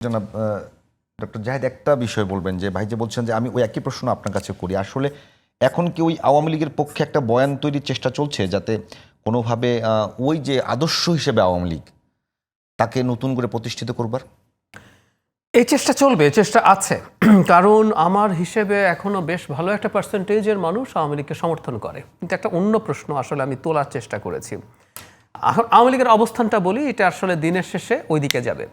জনাব ডক্টর জাহিদ একটা বিষয় বলবেন যে ভাই যে বলছেন যে আমি ওই একই প্রশ্ন আপনার কাছে করি আসলে এখন কি ওই আওয়ামী লীগের পক্ষে একটা বয়ান তৈরির চেষ্টা চলছে যাতে কোনোভাবে ওই যে আদর্শ হিসেবে আওয়ামী লীগ তাকে নতুন করে প্রতিষ্ঠিত করবার? এই চেষ্টা চলবে, চেষ্টা আছে। কারণ আমার হিসেবে এখনো বেশ ভালো একটা পার্সেন্টেজের মানুষ আওয়ামী লীগকে সমর্থন করে। কিন্তু একটা অন্য প্রশ্ন আসলে আমি তোলার চেষ্টা করেছি। আওয়ামী লীগের অবস্থানটা বলি, এটা আসলে দিনের শেষে ওই দিকে যাবে।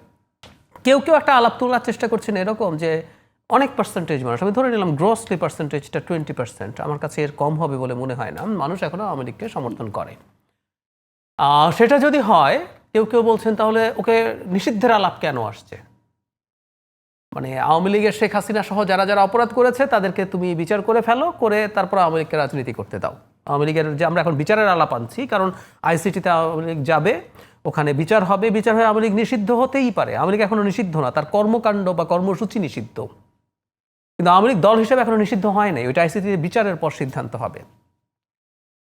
কেউ কেউ একটা আলাপ তোলার চেষ্টা করছেন এরকম যে অনেক পার্সেন্টেজ মানুষ, আমি ধরে নিলাম গ্রসলি পার্সেন্টেজটা 20%, আমার কাছে এর কম হবে বলে মনে হয় না, মানুষ এখনো আওয়ামী লীগকে সমর্থন করে। সেটা যদি হয়, কেউ কেউ বলছেন তাহলে ওকে নিষিদ্ধের আলাপ কেন আসছে? মানে আওয়ামী লীগের শেখ হাসিনা সহ যারা যারা অপরাধ করেছে তাদেরকে তুমি বিচার করে ফেলো, করে তারপর আওয়ামী লীগকে রাজনীতি করতে দাও। আওয়ামী লীগের যে আমরা এখন বিচারের আলাপ আনছি, কারণ আইসিটিতে আওয়ামী লীগ যাবে, ওখানে বিচার হবে, বিচার হয়ে আওয়ামী লীগ নিষিদ্ধ হতেই পারে। আওয়ামী লীগ এখনো নিষিদ্ধ না, তার কর্মকাণ্ড বা কর্মসূচি নিষিদ্ধ, কিন্তু আওয়ামী লীগ দল হিসেবে এখনো নিষিদ্ধ হয় নাই। ওইটা আইসিটিতে বিচারের পর সিদ্ধান্ত হবে।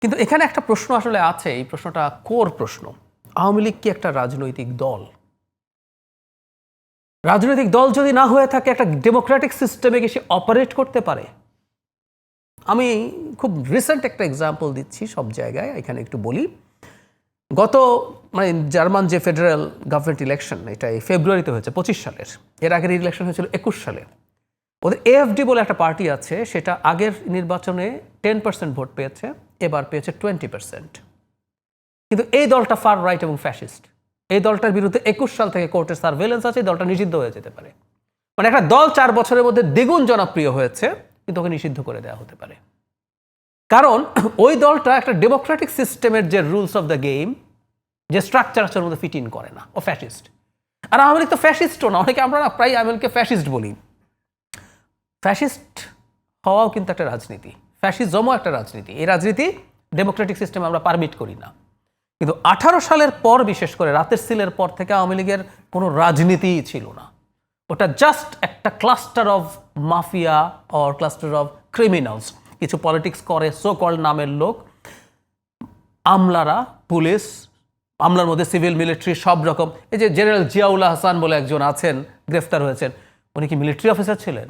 কিন্তু এখানে একটা প্রশ্ন আসলে আছে, এই প্রশ্নটা কোর প্রশ্ন। আওয়ামী লীগ কি একটা রাজনৈতিক দল? রাজনৈতিক দল যদি না হয়ে থাকে, একটা ডেমোক্রেটিক সিস্টেমে কি সে অপারেট করতে পারে? আমি খুব রিসেন্ট একটা এক্সাম্পল দিচ্ছি সব জায়গায়, এখানে একটু বলি। গত জার্মান যে ফেডারেল গভর্নমেন্ট ইলেকশন, এটা এই ফেব্রুয়ারিতে হয়েছে 25 সালের। এর আগের ইলেকশন হয়েছিল 21 সালে। ওদের এএফডি বলে একটা পার্টি আছে, সেটা আগের নির্বাচনে 10% ভোট পেয়েছে, এবার পেয়েছে 20%। কিন্তু এই দলটা ফার রাইট এবং ফ্যাসিস্ট। এই দলটার বিরুদ্ধে 21 সাল থেকে কোর্টের সার্ভেলেন্স আছে, এই দলটা নিষিদ্ধ হয়ে যেতে পারে। মানে একটা দল 4 বছরের মধ্যে দ্বিগুণ জনপ্রিয় হয়েছে, কিন্তু ওকে নিষিদ্ধ করে দেওয়া হতে পারে। কারণ ওই দলটা একটা ডেমোক্রেটিক সিস্টেমের যে রুলস অফ দ্য গেম, যে স্ট্রাকচার আছে ওর মধ্যে ফিট ইন করে না, ও ফ্যাসিস্ট। আর আওয়ামী লীগ তো ফ্যাসিস্টও না, অনেকে আমরা প্রায় আওয়ামী লীগকে ফ্যাসিস্ট বলি। ফ্যাসিস্ট হওয়াও কিন্তু একটা রাজনীতি, ফ্যাসিজমও একটা রাজনীতি। এই রাজনীতি ডেমোক্রেটিক সিস্টেমে আমরা পারমিট করি না। কিন্তু 18 সালের পর, বিশেষ করে রাতের সিলের পর থেকে আওয়ামী লীগের কোনো রাজনীতিই ছিল না। ওটা জাস্ট একটা cluster of mafia or cluster of criminals, কিছু পলিটিক্স করে সো কল্ড নামের লোক, আমলারা, পুলিশ, আমলার মধ্যে সিভিল মিলিটারি সব রকম। এই যে জেনারেল জিয়াউল্লাহ হাসান বলে একজন আছেন, গ্রেফতার হয়েছেন, উনি কি মিলিটারি অফিসার ছিলেন?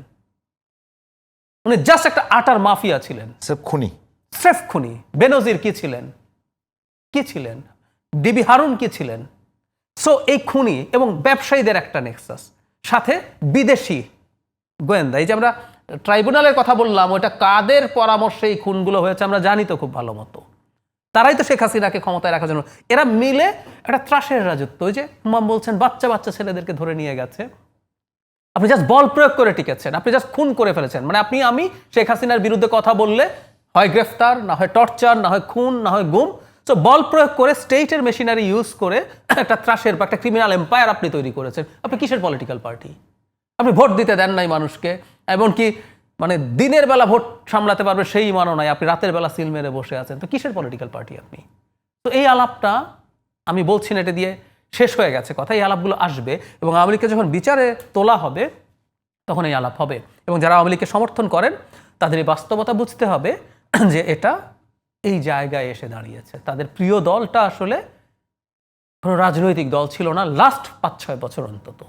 উনি জাস্ট একটা আটার মাফিয়া ছিলেন, স্রেফ খুনি। বেনজির কি ছিলেন? কি ছিলেন? ডিবি হারুন কি ছিলেন? সো এই খুনি এবং ব্যবসায়ীদের একটা নেক্সাস, সাথে বিদেশি গোয়েন্দা। এই যে আমরা ট্রাইব্যুনালের কথা বললাম, ওটা কাদের পরামর্শে এই খুনগুলো হয়েছে আমরা জানি তো খুব ভালো মতো। তারাই তো শেখ হাসিনাকে ক্ষমতায় রাখার জন্য, এরা মিলে একটা ত্রাসের রাজত্ব। ওই যে হুমাম বলছেন বাচ্চা বাচ্চা ছেলেদেরকে ধরে নিয়ে গেছে, আপনি জাস্ট বল প্রয়োগ করে টিকেছেন, আপনি জাস্ট খুন করে ফেলেছেন। মানে আমি শেখ হাসিনার বিরুদ্ধে কথা বললে হয় গ্রেফতার, না হয় টর্চার, না হয় খুন, না হয় গুম। তো বল প্রয়োগ করে স্টেটের মেশিনারি ইউজ করে একটা ত্রাসের বা একটা ক্রিমিনাল এম্পায়ার আপনি তৈরি করেছেন। আপনি কিসের পলিটিক্যাল পার্টি? আপনি ভোট দিতে দেন নাই মানুষকে, এমনকি মানে দিনের বেলা ভোট সামলাতে পারবে সেই মানও নাই, আপনি রাতের বেলা সিল মেরে বসে আছেন। তো কিসের পলিটিক্যাল পার্টি আপনি? তো এই আলাপটা আমি বলছি না এটা দিয়ে শেষ হয়ে গেছে কথা, এই আলাপগুলো আসবে এবং আওয়ামী লীগকে যখন বিচারে তোলা হবে তখন এই আলাপ হবে। এবং যারা আওয়ামী লীগকে সমর্থন করেন তাদের এই বাস্তবতা বুঝতে হবে যে এটা এই জায়গায় এসে দাঁড়িয়েছে। তাদের প্রিয় দলটা আসলে কোনো রাজনৈতিক দল ছিল না লাস্ট 5-6 বছর অন্তত।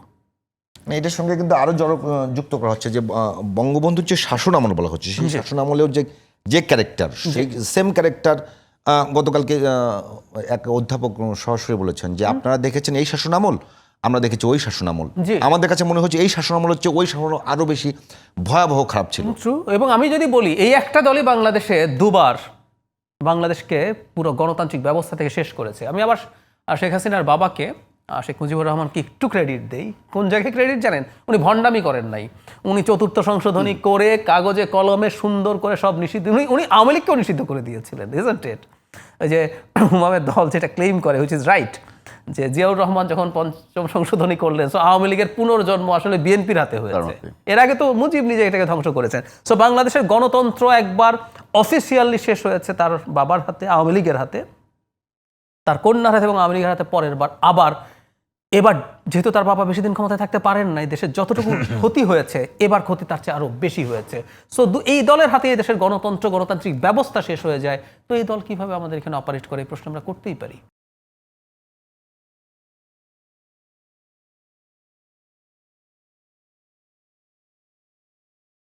এটার সঙ্গে কিন্তু আরো যুক্ত করা হচ্ছে যে বঙ্গবন্ধুর যে শাসন আমল বলা হচ্ছে, সেই শাসন আমলেও যে ক্যারেক্টার, সেই সেম ক্যারেক্টার গতকালকে এক অধ্যাপক সরাসরি বলেছেন যে আপনারা দেখেছেন এই শাসন আমল, আমরা দেখেছি ওই শাসন আমল। আমাদের কাছে মনে হচ্ছে এই শাসন আমল হচ্ছে ওই শাসন আরো বেশি ভয়াবহ, খারাপ ছিল। এবং আমি যদি বলি, এই একটা দলই বাংলাদেশে দুবার বাংলাদেশকে পুরো গণতান্ত্রিক ব্যবস্থা থেকে শেষ করেছে। আমি আবার শেখ হাসিনার বাবাকে, শেখ মুজিবুর রহমানকে একটু ক্রেডিট দেই। কোন জায়গায় ক্রেডিট জানেন? উনি ভণ্ডামি করেন নাই। উনি 4র্থ সংশোধনী করে কাগজে কলমে সুন্দর করে সব নিষিদ্ধ, উনি আওয়ামী লীগকেও নিষিদ্ধ করে দিয়েছিলেন। Isn't it? ওই যে হুমামের দল যেটা ক্লেইম করে, হুইচ ইজ রাইট, যে জিয়াউর রহমান যখন 5ম সংশোধনী করলেন, সো আওয়ামী লীগের পুনর্জন্ম আসলে বিএনপির হাতে হয়েছে। এর আগে তো মুজিব নিজে এটাকে ধ্বংস করেছেন। সো বাংলাদেশের গণতন্ত্র একবার অফিসিয়ালি শেষ হয়েছে তার বাবার হাতে, আওয়ামী লীগের হাতে, তার কন্যার হাতে এবং আওয়ামী লীগের হাতে পরের বার আবার। এবার যেহেতু তার বাবা বেশি দিন ক্ষমতায় থাকতে পারেন নাই, দেশের যতটুকু ক্ষতি হয়েছে এবার ক্ষতি তার চেয়ে আরো বেশি হয়েছে। সো এই দলের হাতে এই দেশের গণতন্ত্র, গণতান্ত্রিক ব্যবস্থা শেষ হয়ে যায়, তো এই দল কিভাবে আমাদের এখানে অপারেট করে, এই প্রশ্ন আমরা করতেই পারি।